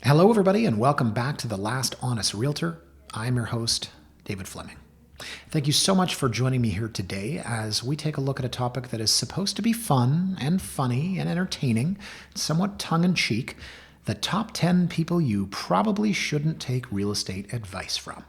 Hello, everybody, and welcome back to the Last Honest Realtor. I'm your host, David Fleming. Thank you so much for joining me here today as we take a look at a topic that is supposed to be fun and funny and entertaining, somewhat tongue-in-cheek, the top 10 people you probably shouldn't take real estate advice from.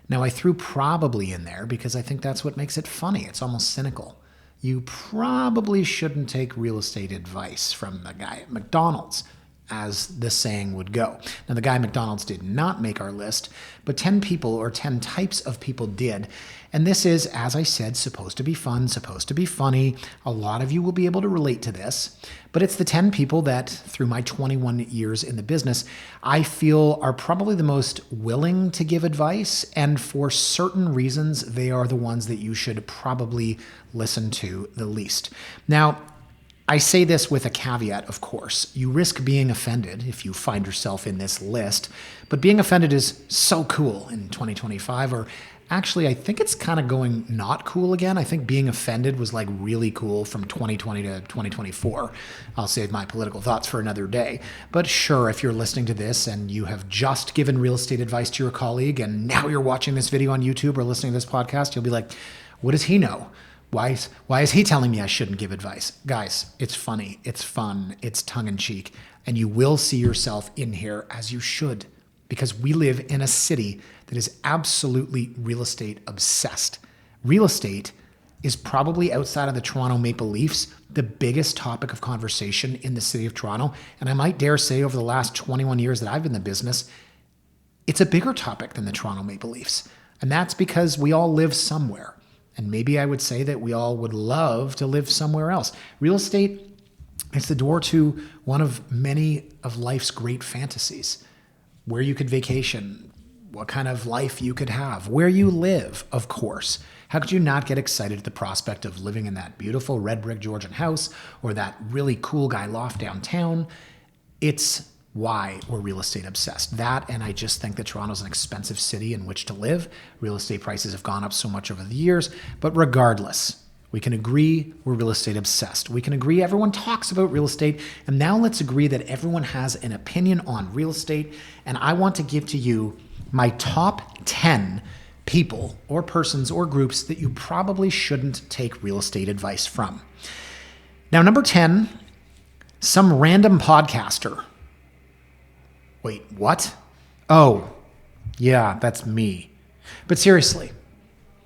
Now, I threw probably in there because I think that's what makes it funny. It's almost cynical. You probably shouldn't take real estate advice from the guy at McDonald's, as the saying would go. Now, the guy at McDonald's did not make our list, but 10 people or 10 types of people did. And this is, as I said, supposed to be fun, supposed to be funny. A lot of you will be able to relate to this, but it's the 10 people that, through my 21 years in the business, I feel are probably the most willing to give advice. And for certain reasons, they are the ones that you should probably listen to the least. Now, I say this with a caveat, of course. You risk being offended if you find yourself in this list, but being offended is so cool in 2025, or actually, I think it's kind of going not cool again. I think being offended was like really cool from 2020 to 2024. I'll save my political thoughts for another day. But sure, if you're listening to this and you have just given real estate advice to your colleague and now you're watching this video on YouTube or listening to this podcast, you'll be like, what does he know? Why is he telling me I shouldn't give advice? Guys, it's funny, it's fun, it's tongue-in-cheek, and you will see yourself in here as you should, because we live in a city that is absolutely real estate obsessed. Real estate is probably, outside of the Toronto Maple Leafs, the biggest topic of conversation in the city of Toronto. And I might dare say over the last 21 years that I've been in the business, it's a bigger topic than the Toronto Maple Leafs. And that's because we all live somewhere. And maybe I would say that we all would love to live somewhere else. Real estate is the door to one of many of life's great fantasies. Where you could vacation, what kind of life you could have, where you live, of course. How could you not get excited at the prospect of living in that beautiful red brick Georgian house or that really cool guy loft downtown? It's why we're real estate obsessed. That, and I just think that Toronto's an expensive city in which to live. Real estate prices have gone up so much over the years, but regardless, we can agree we're real estate obsessed. We can agree everyone talks about real estate, and now let's agree that everyone has an opinion on real estate, and I want to give to you my top 10 people or persons or groups that you probably shouldn't take real estate advice from. Now, number 10, some random podcaster. Wait, what? Oh, yeah, that's me. But seriously,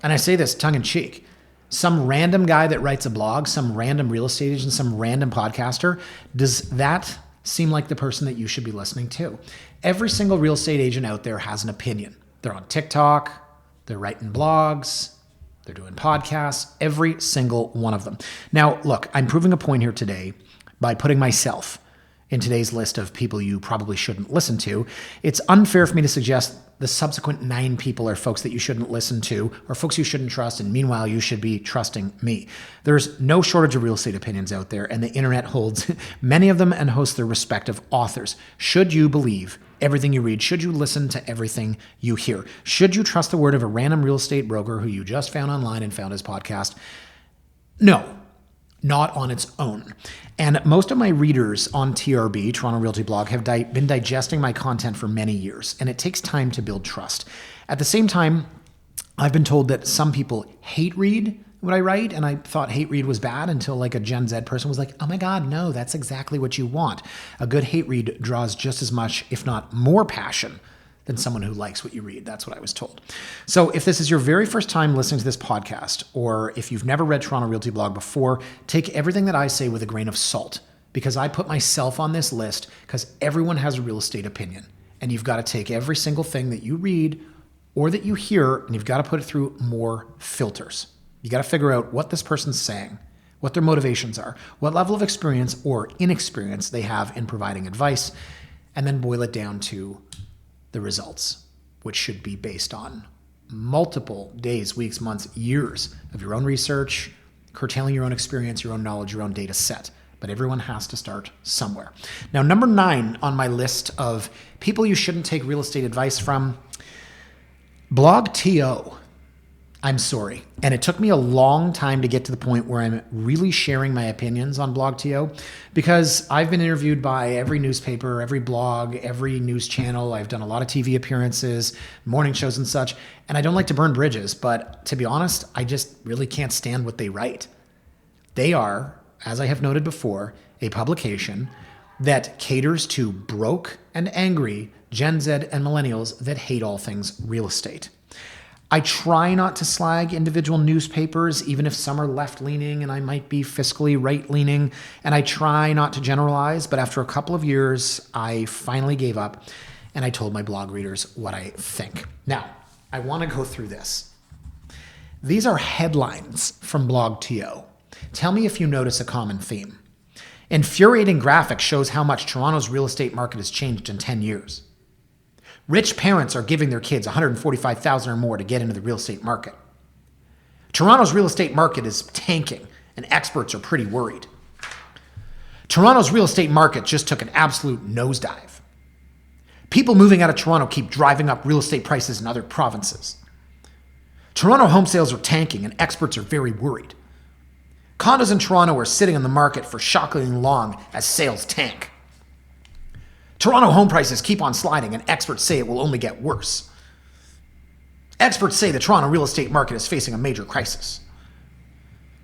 and I say this tongue-in-cheek, some random guy that writes a blog, some random real estate agent, some random podcaster, does that seem like the person that you should be listening to? Every single real estate agent out there has an opinion. They're on TikTok, they're writing blogs, they're doing podcasts, every single one of them. Now, look, I'm proving a point here today by putting myself in today's list of people you probably shouldn't listen to. It's unfair for me to suggest the subsequent 9 people are folks that you shouldn't listen to or folks you shouldn't trust, and meanwhile, you should be trusting me. There's no shortage of real estate opinions out there, and the internet holds many of them and hosts their respective authors. Should you believe everything you read? Should you listen to everything you hear? Should you trust the word of a random real estate broker who you just found online and found his podcast? No. Not on its own. And most of my readers on TRB, Toronto Realty Blog, have been digesting my content for many years, and it takes time to build trust. At the same time, I've been told that some people hate read what I write, and I thought hate read was bad until like a Gen Z person was like, oh my God, no, that's exactly what you want. A good hate read draws just as much, if not more passion than someone who likes what you read. That's what I was told. So if this is your very first time listening to this podcast, or if you've never read Toronto Realty Blog before, take everything that I say with a grain of salt, because I put myself on this list because everyone has a real estate opinion. And you've got to take every single thing that you read or that you hear, and you've got to put it through more filters. You got to figure out what this person's saying, what their motivations are, what level of experience or inexperience they have in providing advice, and then boil it down to the results, which should be based on multiple days, weeks, months, years of your own research, curtailing your own experience, your own knowledge, your own data set. But everyone has to start somewhere. Now, number 9 on my list of people you shouldn't take real estate advice from, BlogTO. I'm sorry. And it took me a long time to get to the point where I'm really sharing my opinions on BlogTO, because I've been interviewed by every newspaper, every blog, every news channel. I've done a lot of TV appearances, morning shows and such. And I don't like to burn bridges, but to be honest, I just really can't stand what they write. They are, as I have noted before, a publication that caters to broke and angry Gen Z and millennials that hate all things real estate. I try not to slag individual newspapers, even if some are left-leaning and I might be fiscally right-leaning, and I try not to generalize, but after a couple of years, I finally gave up and I told my blog readers what I think. Now, I want to go through this. These are headlines from BlogTO. Tell me if you notice a common theme. Infuriating graphic shows how much Toronto's real estate market has changed in 10 years. Rich parents are giving their kids $145,000 or more to get into the real estate market. Toronto's real estate market is tanking, and experts are pretty worried. Toronto's real estate market just took an absolute nosedive. People moving out of Toronto keep driving up real estate prices in other provinces. Toronto home sales are tanking, and experts are very worried. Condos in Toronto are sitting on the market for shockingly long as sales tank. Toronto home prices keep on sliding, and experts say it will only get worse. Experts say the Toronto real estate market is facing a major crisis.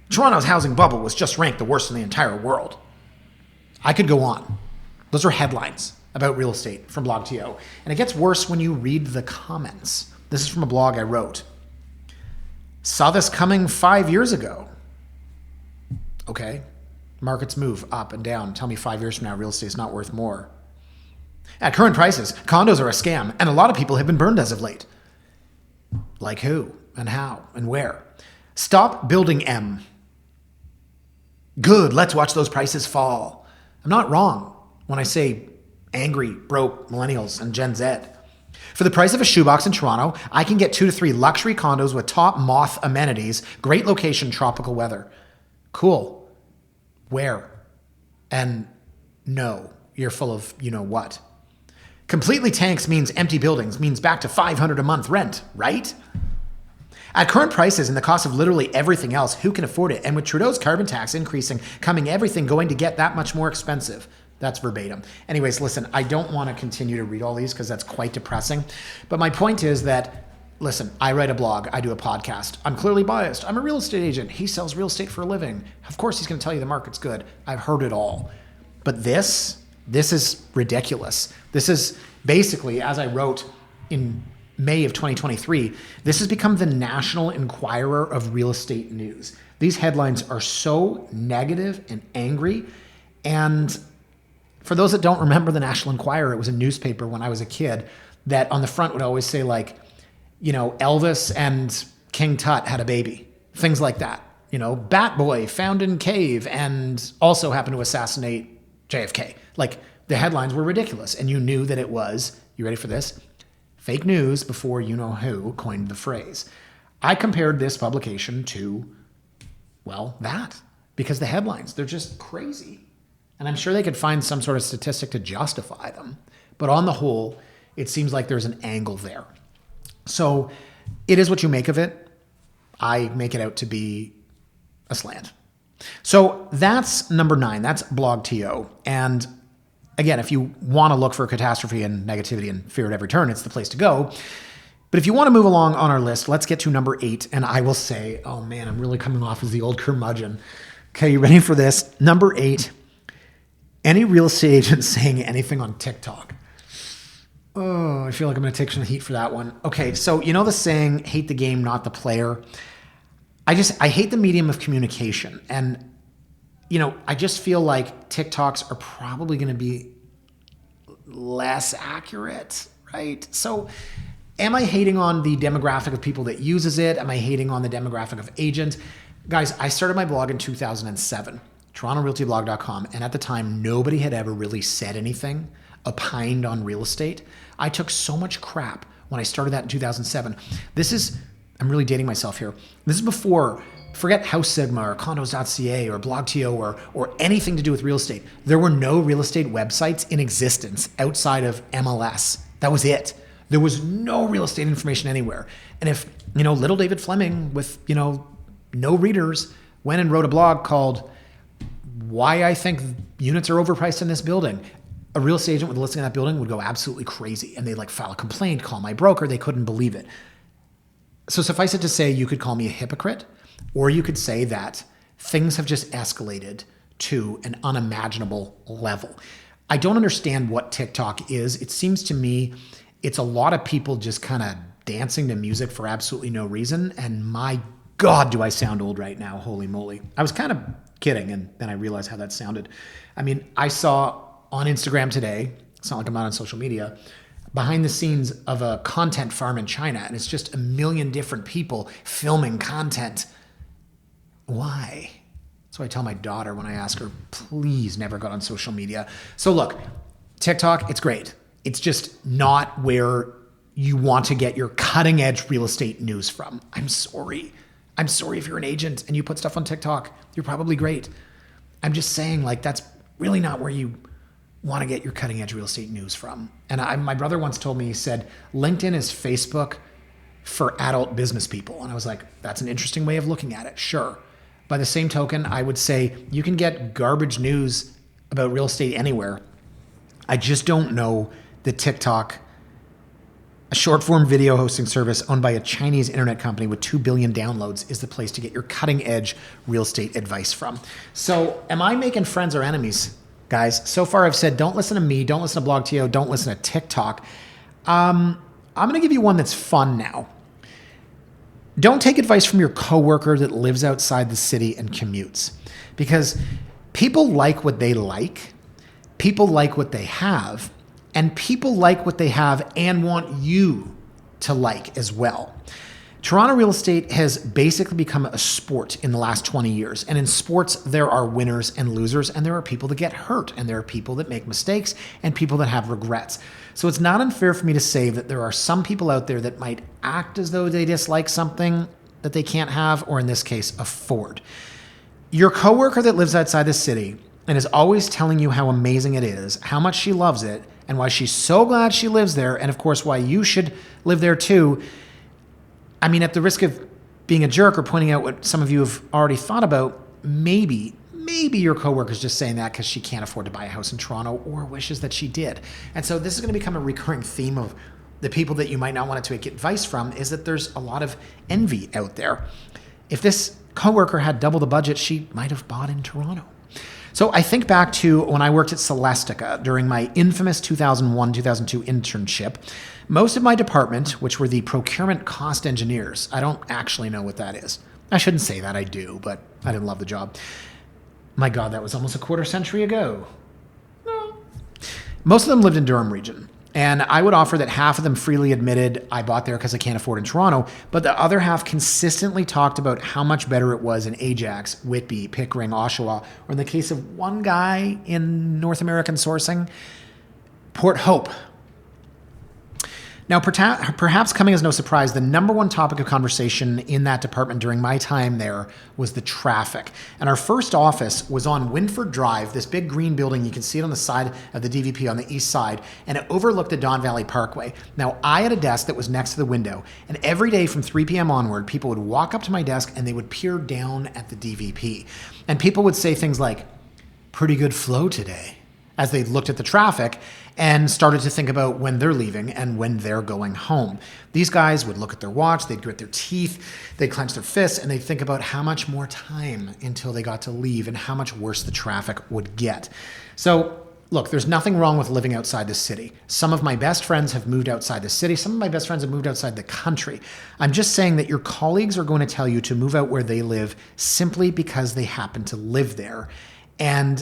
Toronto's housing bubble was just ranked the worst in the entire world. I could go on. Those are headlines about real estate from BlogTO. And it gets worse when you read the comments. This is from a blog I wrote. Saw this coming 5 years ago. Okay. Markets move up and down. Tell me 5 years from now real estate is not worth more. At current prices, condos are a scam, and a lot of people have been burned as of late. Like who, and how, and where? Stop building M. Good, let's watch those prices fall. I'm not wrong when I say angry, broke millennials and Gen Z. For the price of a shoebox in Toronto, I can get 2 to 3 luxury condos with top moth amenities, great location, tropical weather. Cool. Where? And no, you're full of you-know-what. Completely tanks means empty buildings, means back to $500 a month rent, right? At current prices and the cost of literally everything else, who can afford it? And with Trudeau's carbon tax increasing, coming everything going to get that much more expensive. That's verbatim. Anyways, listen, I don't want to continue to read all these because that's quite depressing. But my point is that, listen, I write a blog, I do a podcast. I'm clearly biased. I'm a real estate agent. He sells real estate for a living. Of course he's going to tell you the market's good. I've heard it all. But this is ridiculous. This is basically, as I wrote in May of 2023, this has become the National Enquirer of real estate news. These headlines are so negative and angry. And for those that don't remember the National Enquirer, it was a newspaper when I was a kid that on the front would always say like, you know, Elvis and King Tut had a baby, things like that. You know, Bat Boy found in cave and also happened to assassinate JFK. Like the headlines were ridiculous, and you knew that it was, you ready for this? Fake news before you know who coined the phrase. I compared this publication to, well, that, because the headlines, they're just crazy. And I'm sure they could find some sort of statistic to justify them. But on the whole, it seems like there's an angle there. So it is what you make of it. I make it out to be a slant. So that's number 9. That's BlogTO. And again, if you want to look for catastrophe and negativity and fear at every turn, it's the place to go. But if you want to move along on our list, let's get to number 8. And I will say, oh man, I'm really coming off as the old curmudgeon. Okay, you ready for this? Number 8, any real estate agent saying anything on TikTok. Oh, I feel like I'm going to take some heat for that one. Okay, so you know the saying, hate the game, not the player. I hate the medium of communication. And, you know, I just feel like TikToks are probably going to be less accurate, right? So am I hating on the demographic of people that uses it? Am I hating on the demographic of agents? Guys, I started my blog in 2007, TorontoRealtyBlog.com. And at the time, nobody had ever really said anything, opined on real estate. I took so much crap when I started that in 2007. I'm really dating myself here. This is before, forget House Sigma or condos.ca or BlogTO or anything to do with real estate. There were no real estate websites in existence outside of MLS. That was it. There was no real estate information anywhere. And if Little David Fleming with, no readers went and wrote a blog called Why I Think Units Are Overpriced in This Building. A real estate agent with a listing in that building would go absolutely crazy. And they'd file a complaint, call my broker. They couldn't believe it. So suffice it to say, you could call me a hypocrite, or you could say that things have just escalated to an unimaginable level. I don't understand what TikTok is. It seems to me it's a lot of people just kind of dancing to music for absolutely no reason. And my God, do I sound old right now. Holy moly. I was kind of kidding, and then I realized how that sounded. I saw on Instagram today, it's not like I'm not on social media, behind the scenes of a content farm in China, and it's just a million different people filming content. Why? So I tell my daughter when I ask her, please never go on social media. So look, TikTok, it's great. It's just not where you want to get your cutting edge real estate news from. I'm sorry. I'm sorry if you're an agent and you put stuff on TikTok. You're probably great. I'm just saying that's really not where you want to get your cutting edge real estate news from. And my brother once told me, he said, LinkedIn is Facebook for adult business people. And I was like, that's an interesting way of looking at it. Sure. By the same token, I would say you can get garbage news about real estate anywhere. I just don't know that TikTok, a short form video hosting service owned by a Chinese internet company with 2 billion downloads, is the place to get your cutting edge real estate advice from. So am I making friends or enemies, guys? So far I've said, don't listen to me, don't listen to BlogTO, don't listen to TikTok. I'm going to give you one that's fun now. Don't take advice from your coworker that lives outside the city and commutes, because people like what they like, people like what they have, and people like what they have and want you to like as well. Toronto real estate has basically become a sport in the last 20 years. And in sports, there are winners and losers, and there are people that get hurt, and there are people that make mistakes, and people that have regrets. So it's not unfair for me to say that there are some people out there that might act as though they dislike something that they can't have, or in this case, afford. Your coworker that lives outside the city and is always telling you how amazing it is, how much she loves it, and why she's so glad she lives there, and of course, why you should live there too. At the risk of being a jerk or pointing out what some of you have already thought about, maybe your coworker's just saying that because she can't afford to buy a house in Toronto or wishes that she did. And so this is going to become a recurring theme of the people that you might not want to take advice from, is that there's a lot of envy out there. If this coworker had double the budget, she might have bought in Toronto. So I think back to when I worked at Celestica during my infamous 2001-2002 internship. Most of my department, which were the procurement cost engineers, I don't actually know what that is. I shouldn't say that, I do, but I didn't love the job. My God, that was almost a quarter century ago. No. Most of them lived in Durham region. And I would offer that half of them freely admitted I bought there because I can't afford in Toronto, but the other half consistently talked about how much better it was in Ajax, Whitby, Pickering, Oshawa, or in the case of one guy in North American sourcing, Port Hope. Now, perhaps coming as no surprise, the number one topic of conversation in that department during my time there was the traffic. And our first office was on Winford Drive, this big green building. You can see it on the side of the DVP on the east side, and it overlooked the Don Valley Parkway. Now, I had a desk that was next to the window, and every day from 3 p.m. onward, people would walk up to my desk and they would peer down at the DVP. And people would say things like, "Pretty good flow today," as they looked at the traffic and started to think about when they're leaving and when they're going home. These guys would look at their watch, they'd grit their teeth, they'd clench their fists, and they'd think about how much more time until they got to leave and how much worse the traffic would get. So look, there's nothing wrong with living outside the city. Some of my best friends have moved outside the city. Some of my best friends have moved outside the country. I'm just saying that your colleagues are going to tell you to move out where they live simply because they happen to live there. And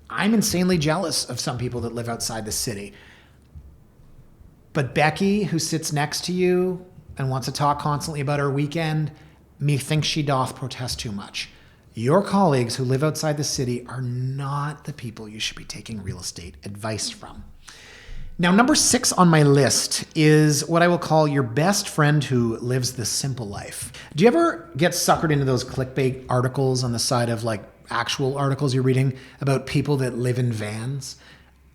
I'm insanely jealous of some people that live outside the city. But Becky, who sits next to you and wants to talk constantly about her weekend, methinks she doth protest too much. Your colleagues who live outside the city are not the people you should be taking real estate advice from. Now, number 6 on my list is what I will call your best friend who lives the simple life. Do you ever get suckered into those clickbait articles on the side of actual articles you're reading about people that live in vans?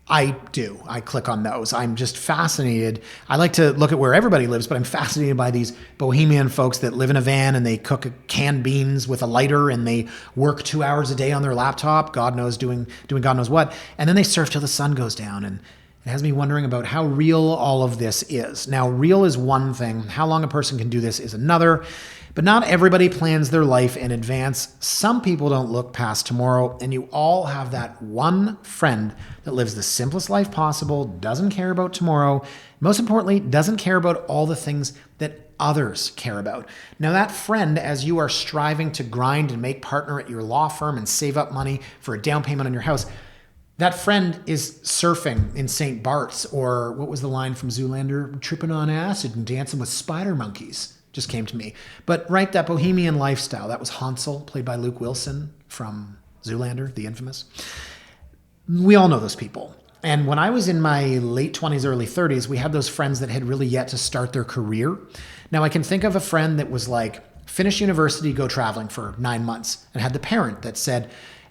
I do. I click on those. I'm just fascinated. I like to look at where everybody lives, but I'm fascinated by these bohemian folks that live in a van and they cook canned beans with a lighter and they work 2 hours a day on their laptop, God knows, doing God knows what. And then they surf till the sun goes down. And it has me wondering about how real all of this is. Now, real is one thing. How long a person can do this is another. But not everybody plans their life in advance. Some people don't look past tomorrow, and you all have that one friend that lives the simplest life possible, doesn't care about tomorrow, most importantly, doesn't care about all the things that others care about. Now, that friend, as you are striving to grind and make partner at your law firm and save up money for a down payment on your house, that friend is surfing in St. Bart's, or what was the line from Zoolander? Tripping on acid and dancing with spider monkeys. Just came to me. But right, that bohemian lifestyle, that was Hansel, played by Luke Wilson from Zoolander, the infamous. We all know those people. And when I was in my late 20s, early 30s, we had those friends that had really yet to start their career. Now I can think of a friend that was like, finish university, go traveling for 9 months, and had the parent that said,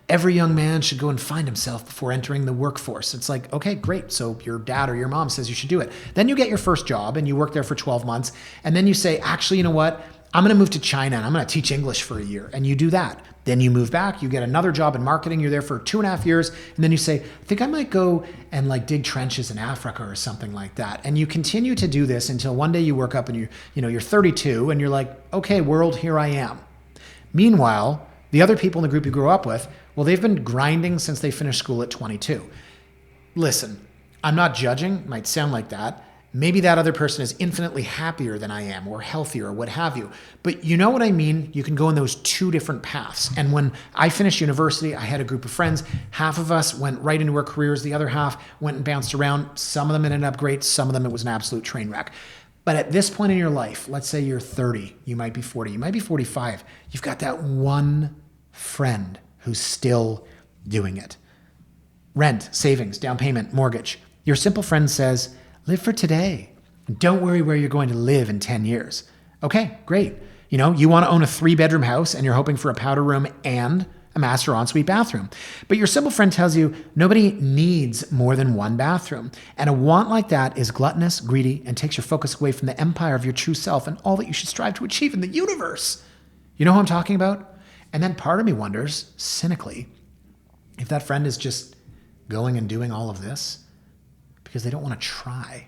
every young man should go and find himself before entering the workforce. It's like, okay, great. So your dad or your mom says you should do it. Then you get your first job and you work there for 12 months. And then you say, actually, you know what? I'm going to move to China and I'm going to teach English for a year. And you do that. Then you move back, you get another job in marketing. You're there for 2.5 years. And then you say, I think I might go and like dig trenches in Africa or something like that. And you continue to do this until one day you work up and you're 32 and you're like, okay, world, here I am. Meanwhile, the other people in the group you grew up with, well, they've been grinding since they finished school at 22. Listen, I'm not judging. It might sound like that. Maybe that other person is infinitely happier than I am or healthier or what have you. But you know what I mean? You can go in those two different paths. And when I finished university, I had a group of friends. Half of us went right into our careers. The other half went and bounced around. Some of them ended up great. Some of them it was an absolute train wreck. But at this point in your life, let's say you're 30, you might be 40, you might be 45. You've got that one friend who's still doing it. Rent, savings, down payment, mortgage. Your simple friend says, live for today. Don't worry where you're going to live in 10 years. Okay, great. You want to own a 3-bedroom house and you're hoping for a powder room and a master ensuite bathroom. But your simple friend tells you nobody needs more than one bathroom. And a want like that is gluttonous, greedy, and takes your focus away from the empire of your true self and all that you should strive to achieve in the universe. You know who I'm talking about? And then part of me wonders, cynically, if that friend is just going and doing all of this because they don't want to try.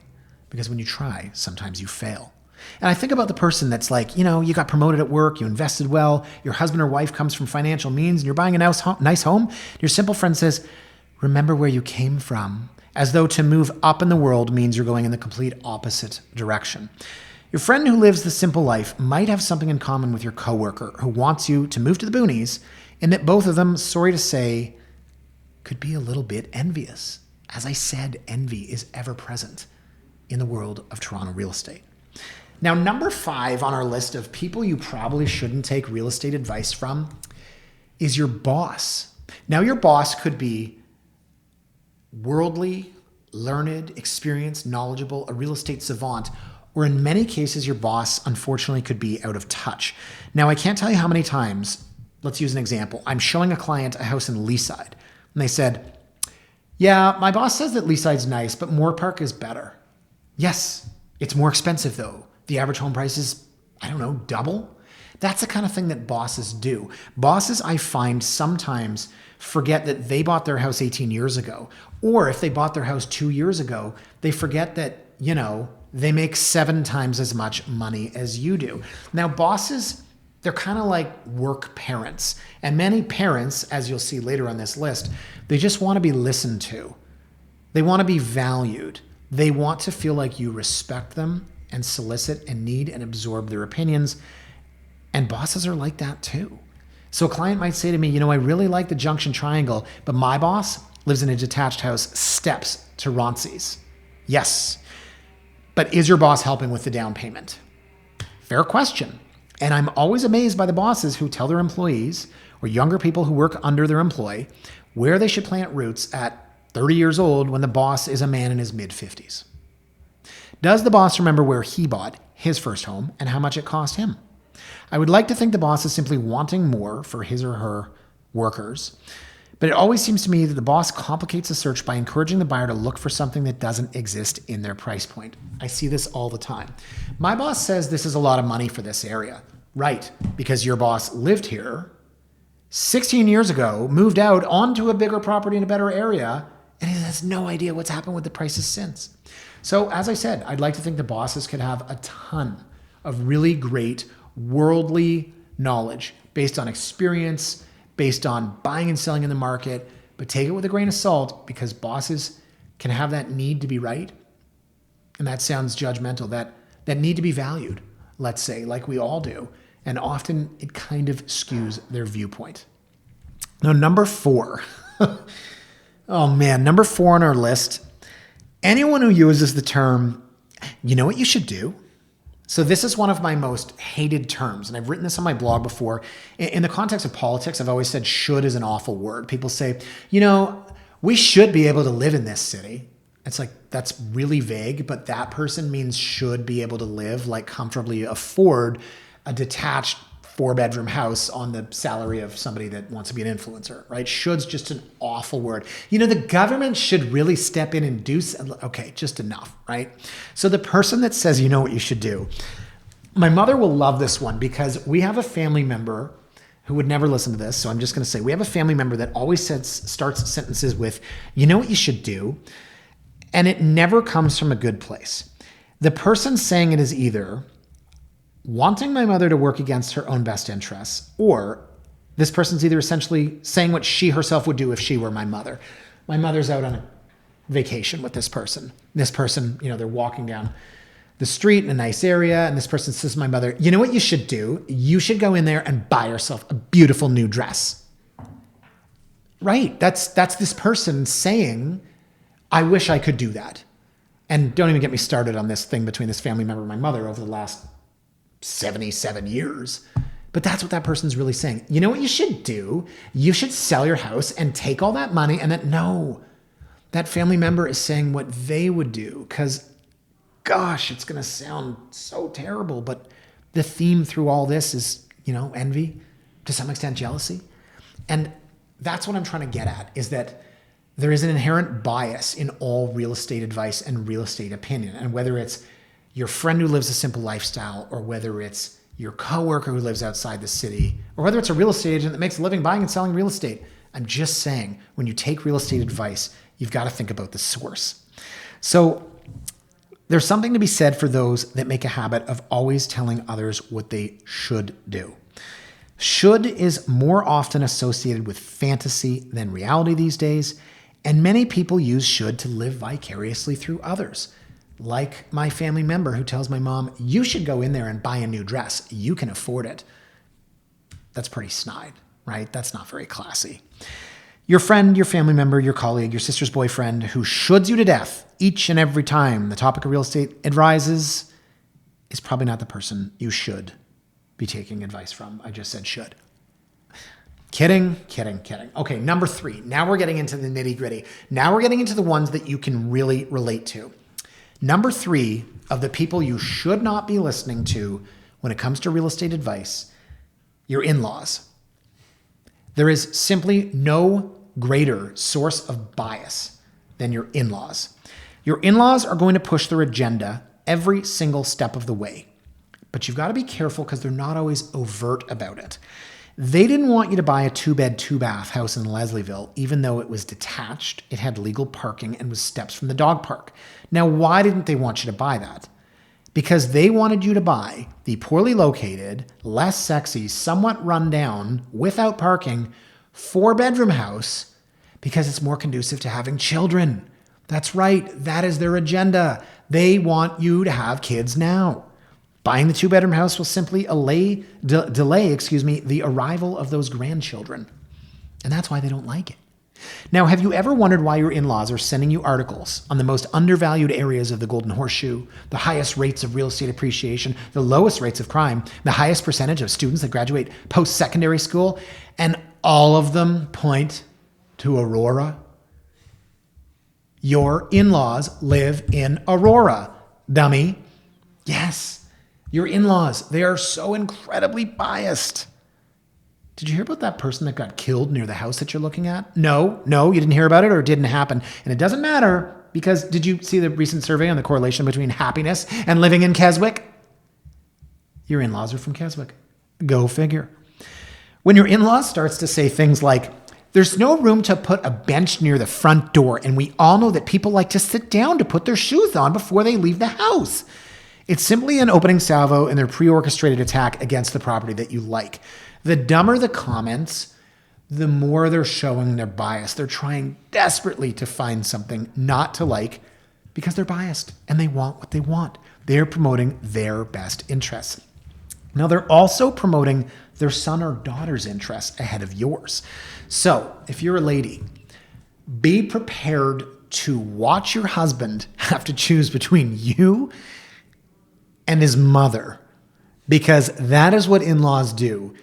Because when you try, sometimes you fail. And I think about the person that's like, you got promoted at work, you invested well, your husband or wife comes from financial means, and you're buying a nice home. Your simple friend says, remember where you came from, as though to move up in the world means you're going in the complete opposite direction. Your friend who lives the simple life might have something in common with your coworker who wants you to move to the boonies, in that both of them, sorry to say, could be a little bit envious. As I said, envy is ever present in the world of Toronto real estate. Now, number 5 on our list of people you probably shouldn't take real estate advice from is your boss. Now, your boss could be worldly, learned, experienced, knowledgeable, a real estate savant, or in many cases, your boss, unfortunately, could be out of touch. Now, I can't tell you how many times, let's use an example. I'm showing a client a house in Leaside, and they said, yeah, my boss says that Leaside's nice, but Moore Park is better. Yes, it's more expensive, though. The average home price is, double. That's the kind of thing that bosses do. Bosses, I find, sometimes forget that they bought their house 18 years ago. Or if they bought their house 2 years ago, they forget that, they make 7 times as much money as you do. Now, bosses, they're kind of like work parents. And many parents, as you'll see later on this list, they just want to be listened to. They want to be valued. They want to feel like you respect them and solicit and need and absorb their opinions. And bosses are like that too. So a client might say to me, I really like the Junction Triangle, but my boss lives in a detached house, steps to Ronces. Yes. But is your boss helping with the down payment? Fair question. And I'm always amazed by the bosses who tell their employees or younger people who work under their employee where they should plant roots at 30 years old when the boss is a man in his mid-50s. Does the boss remember where he bought his first home and how much it cost him? I would like to think the boss is simply wanting more for his or her workers, But it always seems to me that the boss complicates the search by encouraging the buyer to look for something that doesn't exist in their price point. I see this all the time. My boss says this is a lot of money for this area. Right, because your boss lived here 16 years ago, moved out onto a bigger property in a better area, and he has no idea what's happened with the prices since. So as I said, I'd like to think the bosses could have a ton of really great worldly knowledge based on experience, based on buying and selling in the market, but take it with a grain of salt because bosses can have that need to be right. And that sounds judgmental, that need to be valued, let's say, like we all do. And often it kind of skews their viewpoint. Now, number 4. Oh man, number 4 on our list. Anyone who uses the term, you know what you should do? So this is one of my most hated terms, and I've written this on my blog before. In the context of politics, I've always said should is an awful word. People say, we should be able to live in this city. It's like, that's really vague, but that person means should be able to live, like comfortably afford a detached 4-bedroom house on the salary of somebody that wants to be an influencer, right? Should's just an awful word. The government should really step in and do, okay, just enough, right? So the person that says, you know what you should do, my mother will love this one because we have a family member who would never listen to this. So I'm just going to say, we have a family member that always starts sentences with, you know what you should do? And it never comes from a good place. The person saying it is either wanting my mother to work against her own best interests, or this person's either essentially saying what she herself would do if she were my mother. My mother's out on a vacation with this person. This person, they're walking down the street in a nice area, and this person says to my mother, you know what you should do? You should go in there and buy yourself a beautiful new dress. Right, that's this person saying, I wish I could do that. And don't even get me started on this thing between this family member and my mother over the last 77 years. But that's what that person's really saying. You know what you should do? You should sell your house and take all that money and then, no, that family member is saying what they would do because, gosh, it's going to sound so terrible. But the theme through all this is, envy, to some extent jealousy. And that's what I'm trying to get at is that there is an inherent bias in all real estate advice and real estate opinion. And whether it's your friend who lives a simple lifestyle, or whether it's your coworker who lives outside the city, or whether it's a real estate agent that makes a living buying and selling real estate. I'm just saying, when you take real estate advice, you've got to think about the source. So there's something to be said for those that make a habit of always telling others what they should do. Should is more often associated with fantasy than reality these days, and many people use should to live vicariously through others. Like my family member who tells my mom, you should go in there and buy a new dress. You can afford it. That's pretty snide, right? That's not very classy. Your friend, your family member, your colleague, your sister's boyfriend who shoulds you to death each and every time the topic of real estate arises is probably not the person you should be taking advice from. I just said should. Kidding. Okay, number 3. Now we're getting into the nitty-gritty. Now we're getting into the ones that you can really relate to. Number 3 of the people you should not be listening to when it comes to real estate advice, your in-laws. There is simply no greater source of bias than your in-laws. Your in-laws are going to push their agenda every single step of the way, but you've got to be careful because they're not always overt about it. They didn't want you to buy a 2-bed, 2-bath house in Leslieville, even though it was detached, it had legal parking, and was steps from the dog park. Now, why didn't they want you to buy that? Because they wanted you to buy the poorly located, less sexy, somewhat run down, without parking, 4-bedroom house because it's more conducive to having children. That's right. That is their agenda. They want you to have kids now. Buying the 2-bedroom house will simply delay the arrival of those grandchildren. And that's why they don't like it. Now, have you ever wondered why your in-laws are sending you articles on the most undervalued areas of the Golden Horseshoe, the highest rates of real estate appreciation, the lowest rates of crime, the highest percentage of students that graduate post-secondary school, and all of them point to Aurora? Your in-laws live in Aurora, dummy. Yes. Your in-laws, they are so incredibly biased. Did you hear about that person that got killed near the house that you're looking at? No, you didn't hear about it, or it didn't happen. And it doesn't matter, because did you see the recent survey on the correlation between happiness and living in Keswick? Your in-laws are from Keswick. Go figure. When your in-law starts to say things like, there's no room to put a bench near the front door, and we all know that people like to sit down to put their shoes on before they leave the house. It's simply an opening salvo in their pre-orchestrated attack against the property that you like. The dumber the comments, the more they're showing their bias. They're trying desperately to find something not to like because they're biased and they want what they want. They're promoting their best interests. Now, they're also promoting their son or daughter's interests ahead of yours. So if you're a lady, be prepared to watch your husband have to choose between you and his mother, because that is what in-laws do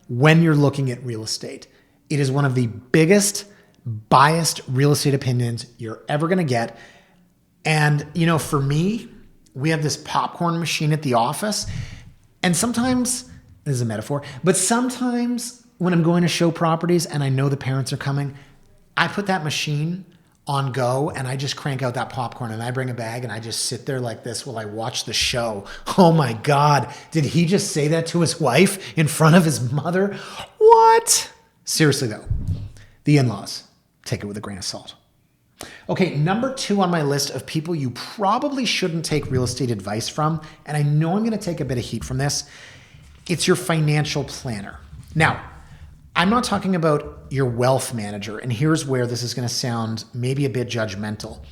when you're looking at real estate. It is one of the biggest biased real estate opinions you're ever going to get. And, for me, we have this popcorn machine at the office. And sometimes, this is a metaphor, but sometimes when I'm going to show properties and I know the parents are coming, I put that machine on go and I just crank out that popcorn and I bring a bag and I just sit there like this while I watch the show. Oh my God, did he just say that to his wife in front of his mother? What? Seriously though, the in-laws, take it with a grain of salt. Okay, number 2 on my list of people you probably shouldn't take real estate advice from, and I know I'm going to take a bit of heat from this, it's your financial planner. Now, I'm not talking about your wealth manager, and here's where this is going to sound maybe a bit judgmental.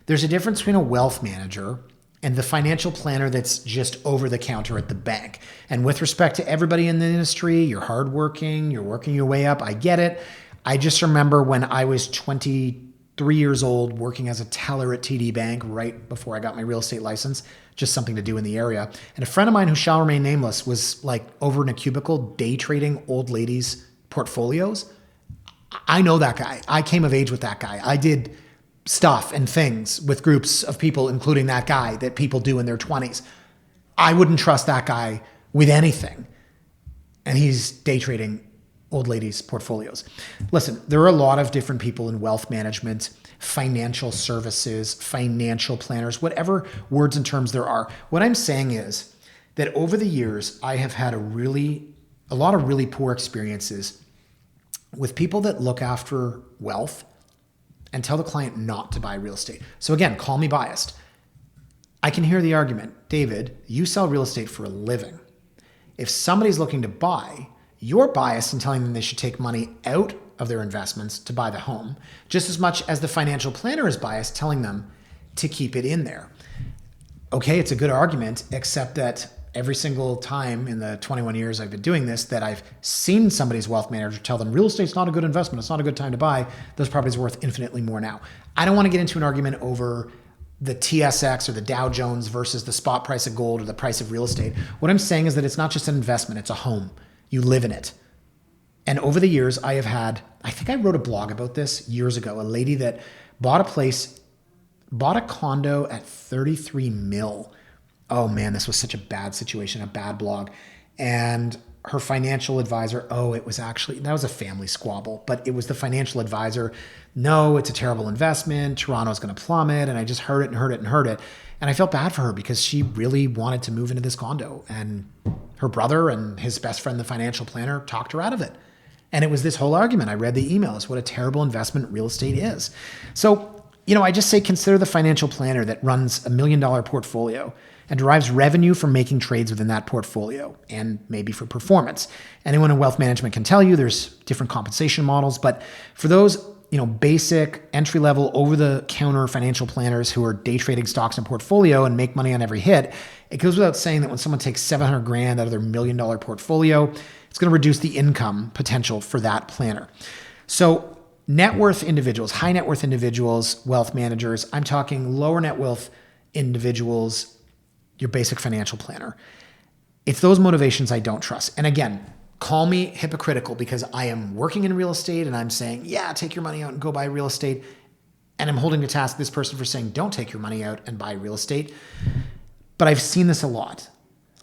There's a difference between a wealth manager and the financial planner that's just over the counter at the bank. And with respect to everybody in the industry, you're hardworking, you're working your way up, I get it. I just remember when I was 23 years old working as a teller at TD Bank right before I got my real estate license, just something to do in the area. And a friend of mine who shall remain nameless was like over in a cubicle day trading old ladies' portfolios. I know that guy. I came of age with that guy. I did stuff and things with groups of people, including that guy, that people do in their 20s. I wouldn't trust that guy with anything. And he's day trading old ladies' portfolios. Listen, there are a lot of different people in wealth management, financial services, financial planners, whatever words and terms there are. What I'm saying is that over the years, I have had a lot of really poor experiences with people that look after wealth and tell the client not to buy real estate. So again, call me biased. I can hear the argument, David, you sell real estate for a living. If somebody's looking to buy, you're biased in telling them they should take money out of their investments to buy the home, just as much as the financial planner is biased telling them to keep it in there. Okay, it's a good argument, except that every single time in the 21 years I've been doing this that I've seen somebody's wealth manager tell them real estate's not a good investment, it's not a good time to buy, those properties are worth infinitely more now. I don't want to get into an argument over the TSX or the Dow Jones versus the spot price of gold or the price of real estate. What I'm saying is that it's not just an investment, it's a home. You live in it. And over the years, I think I wrote a blog about this years ago, a lady that bought a condo at 33 mil. Oh man, this was such a bad situation, a bad blog. And her financial advisor, that was a family squabble, but it was the financial advisor. No, it's a terrible investment. Toronto's going to plummet. And I just heard it. And I felt bad for her because she really wanted to move into this condo. And her brother and his best friend, the financial planner, talked her out of it. And it was this whole argument. I read the emails, what a terrible investment real estate is. So, I just say consider the financial planner that runs $1 million portfolio and derives revenue from making trades within that portfolio and maybe for performance. Anyone in wealth management can tell you there's different compensation models, but for those basic entry-level over-the-counter financial planners who are day trading stocks and portfolio and make money on every hit, it goes without saying that when someone takes $700,000 out of their $1 million portfolio, it's going to reduce the income potential for that planner. So net worth individuals, high net worth individuals, wealth managers, I'm talking lower net wealth individuals, your basic financial planner. It's those motivations I don't trust. And again, call me hypocritical because I am working in real estate and I'm saying, yeah, take your money out and go buy real estate. And I'm holding to task this person for saying, don't take your money out and buy real estate. But I've seen this a lot.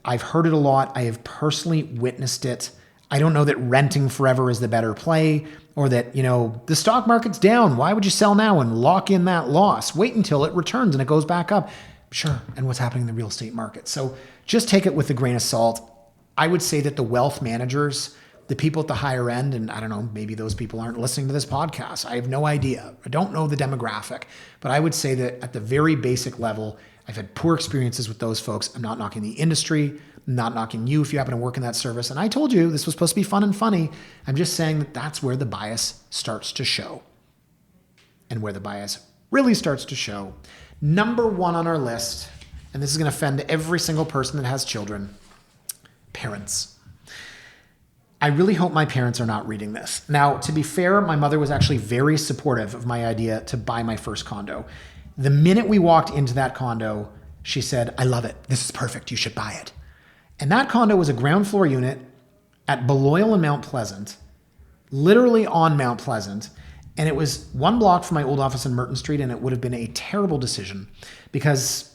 I've heard it a lot. I have personally witnessed it. I don't know that renting forever is the better play, or that, the stock market's down. Why would you sell now and lock in that loss? Wait until it returns and it goes back up. Sure. And what's happening in the real estate market. So just take it with a grain of salt. I would say that the wealth managers, the people at the higher end, and I don't know, maybe those people aren't listening to this podcast. I have no idea. I don't know the demographic, but I would say that at the very basic level, I've had poor experiences with those folks. I'm not knocking the industry, I'm not knocking you if you happen to work in that service. And I told you this was supposed to be fun and funny. I'm just saying that that's where the bias starts to show. And where the bias really starts to show. Number one on our list, and this is going to offend every single person that has children, parents. I really hope my parents are not reading this. Now, to be fair, my mother was actually very supportive of my idea to buy my first condo. The minute we walked into that condo, she said, I love it. This is perfect. You should buy it. And that condo was a ground floor unit at Beloyal and Mount Pleasant, literally on Mount Pleasant. And it was one block from my old office in Merton Street, and it would have been a terrible decision because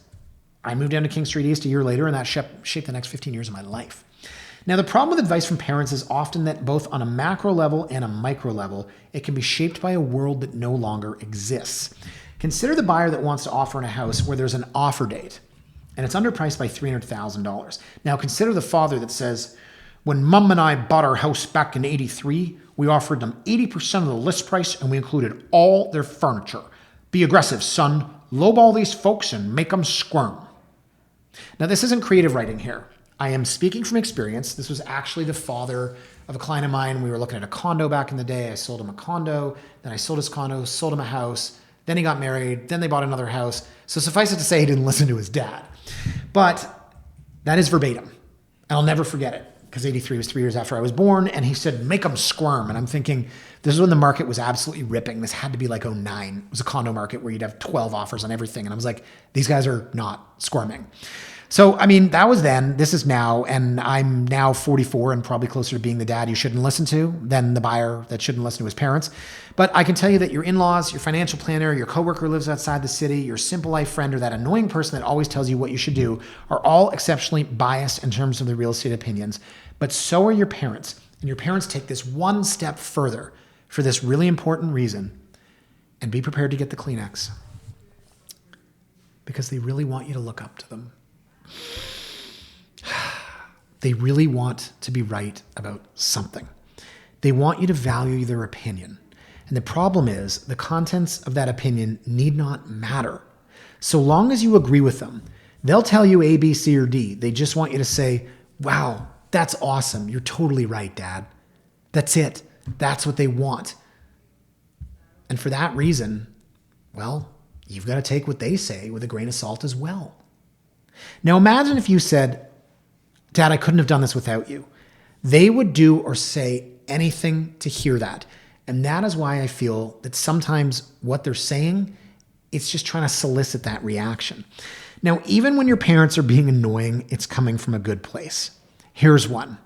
I moved down to King Street East a year later, and that shaped the next 15 years of my life. Now, the problem with advice from parents is often that both on a macro level and a micro level, it can be shaped by a world that no longer exists. Consider the buyer that wants to offer in a house where there's an offer date, and it's underpriced by $300,000. Now, consider the father that says, when Mom and I bought our house back in '83, we offered them 80% of the list price and we included all their furniture. Be aggressive, son. Lowball these folks and make them squirm. Now, this isn't creative writing here. I am speaking from experience. This was actually the father of a client of mine. We were looking at a condo back in the day. I sold him a condo. Then I sold his condo, sold him a house. Then he got married. Then they bought another house. So suffice it to say, he didn't listen to his dad. But that is verbatim. And I'll never forget it. Because 83 was 3 years after I was born, and he said, make them squirm. And I'm thinking, this is when the market was absolutely ripping. This had to be like '09. It was a condo market where you'd have 12 offers on everything. And I was like, these guys are not squirming. So, I mean, that was then, this is now, and I'm now 44 and probably closer to being the dad you shouldn't listen to than the buyer that shouldn't listen to his parents. But I can tell you that your in-laws, your financial planner, your coworker who lives outside the city, your simple life friend, or that annoying person that always tells you what you should do are all exceptionally biased in terms of their real estate opinions. But so are your parents. And your parents take this one step further for this really important reason. And be prepared to get the Kleenex. Because they really want you to look up to them. They really want to be right about something. They want you to value their opinion. And the problem is the contents of that opinion need not matter. So long as you agree with them, they'll tell you A, B, C, or D. They just want you to say, wow, that's awesome. You're totally right, Dad. That's it. That's what they want. And for that reason, well, you've got to take what they say with a grain of salt as well. Now imagine if you said, Dad, I couldn't have done this without you. They would do or say anything to hear that. And that is why I feel that sometimes what they're saying, it's just trying to solicit that reaction. Now, even when your parents are being annoying, it's coming from a good place. Here's one.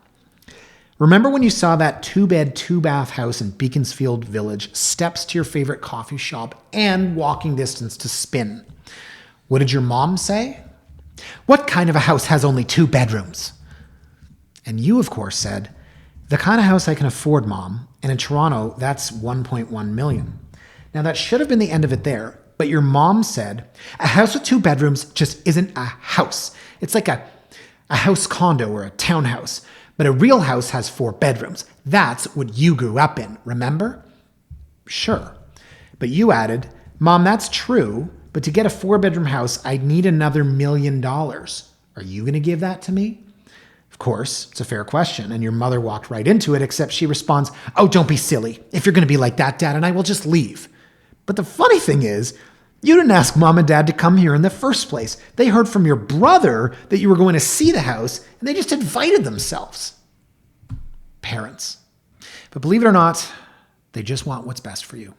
Remember when you saw that 2-bed, 2-bath house in Beaconsfield Village, steps to your favorite coffee shop, and walking distance to Spin? What did your mom say? What kind of a house has only 2 bedrooms? And you, of course, said, the kind of house I can afford, Mom. And in Toronto, that's $1.1 million. Now, that should have been the end of it there. But your mom said, a house with 2 bedrooms just isn't a house. It's like a house condo or a townhouse. But a real house has 4 bedrooms. That's what you grew up in, remember? Sure. But you added, Mom, that's true. But to get a 4-bedroom house, I'd need another $1 million. Are you going to give that to me? Of course, it's a fair question. And your mother walked right into it, except she responds, oh, don't be silly. If you're going to be like that, Dad and I will just leave. But the funny thing is, you didn't ask Mom and Dad to come here in the first place. They heard from your brother that you were going to see the house, and they just invited themselves. Parents. But believe it or not, they just want what's best for you.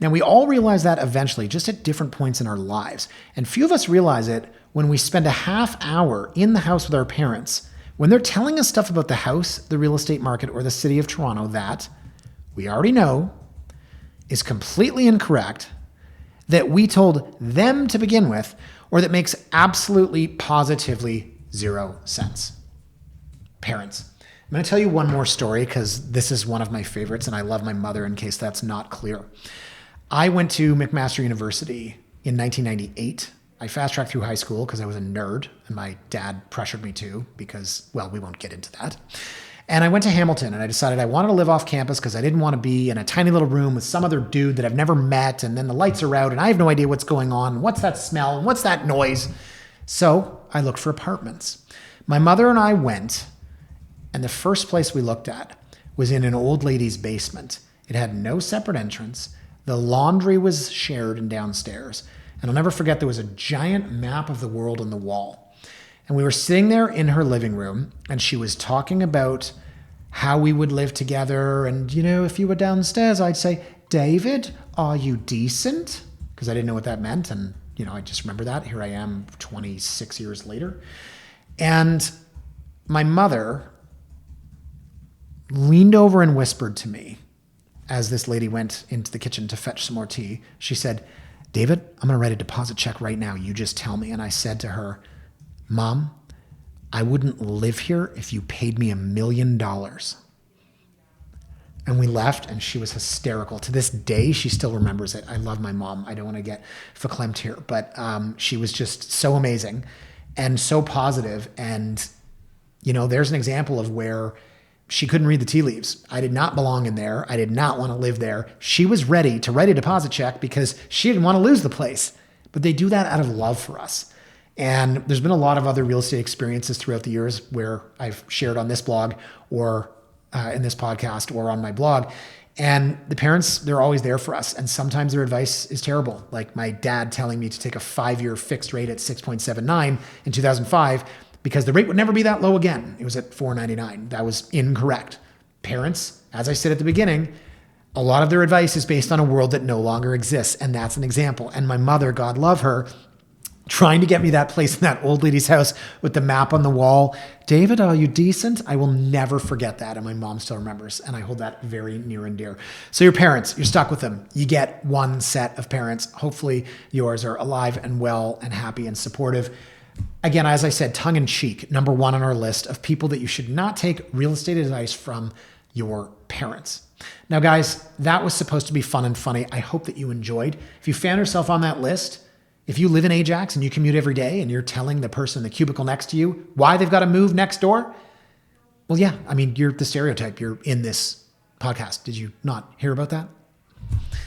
Now, we all realize that eventually, just at different points in our lives. And few of us realize it when we spend a half hour in the house with our parents, when they're telling us stuff about the house, the real estate market, or the city of Toronto that we already know is completely incorrect, that we told them to begin with, or that makes absolutely, positively 0 sense. Parents. going to tell you one more story because this is one of my favorites and I love my mother in case that's not clear. I went to McMaster University in 1998. I fast-tracked through high school because I was a nerd and my dad pressured me to because, well, we won't get into that. And I went to Hamilton and I decided I wanted to live off campus because I didn't want to be in a tiny little room with some other dude that I've never met and then the lights are out and I have no idea what's going on. What's that smell? And what's that noise? So I looked for apartments. My mother and I went, and the first place we looked at was in an old lady's basement. It had no separate entrance. The laundry was shared and downstairs. And I'll never forget, there was a giant map of the world on the wall. And we were sitting there in her living room, and she was talking about how we would live together. And, you know, if you were downstairs, I'd say, David, are you decent? Because I didn't know what that meant. And, you know, I just remember that. Here I am 26 years later. And my mother leaned over and whispered to me as this lady went into the kitchen to fetch some more tea. She said, David, I'm going to write a deposit check right now. You just tell me. And I said to her, Mom, I wouldn't live here if you paid me $1 million. And we left and she was hysterical. To this day, she still remembers it. I love my mom. I don't want to get verklempt here, but she was just so amazing and so positive. And, you know, there's an example of where she couldn't read the tea leaves. I did not belong in there. I did not want to live there. She was ready to write a deposit check because she didn't want to lose the place. But they do that out of love for us. And there's been a lot of other real estate experiences throughout the years where I've shared on this blog or in this podcast or on my blog. And the parents, they're always there for us. And sometimes their advice is terrible. Like my dad telling me to take a 5-year fixed rate at 6.79 in 2005 because the rate would never be that low again. It was at 4.99. That was incorrect. Parents, as I said at the beginning, a lot of their advice is based on a world that no longer exists. And that's an example. And my mother, God love her, trying to get me that place in that old lady's house with the map on the wall. David, are you decent? I will never forget that. And my mom still remembers. And I hold that very near and dear. So your parents, you're stuck with them. You get one set of parents. Hopefully yours are alive and well and happy and supportive. Again, as I said, tongue in cheek, number one on our list of people that you should not take real estate advice from: your parents. Now, guys, that was supposed to be fun and funny. I hope that you enjoyed. If you found yourself on that list, if you live in Ajax and you commute every day and you're telling the person in the cubicle next to you why they've got to move next door, well, yeah, I mean, you're the stereotype. You're in this podcast. Did you not hear about that?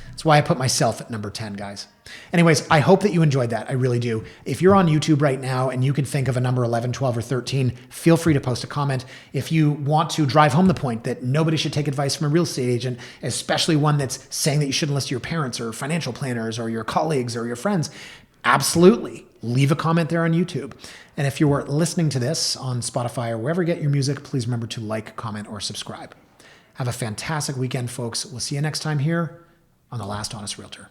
That's why I put myself at number 10, guys. Anyways, I hope that you enjoyed that. I really do. If you're on YouTube right now and you can think of a number 11, 12, or 13, feel free to post a comment. If you want to drive home the point that nobody should take advice from a real estate agent, especially one that's saying that you shouldn't listen to your parents or financial planners or your colleagues or your friends, absolutely. Leave a comment there on YouTube. And if you're listening to this on Spotify or wherever you get your music, please remember to like, comment, or subscribe. Have a fantastic weekend, folks. We'll see you next time here on The Last Honest Realtor.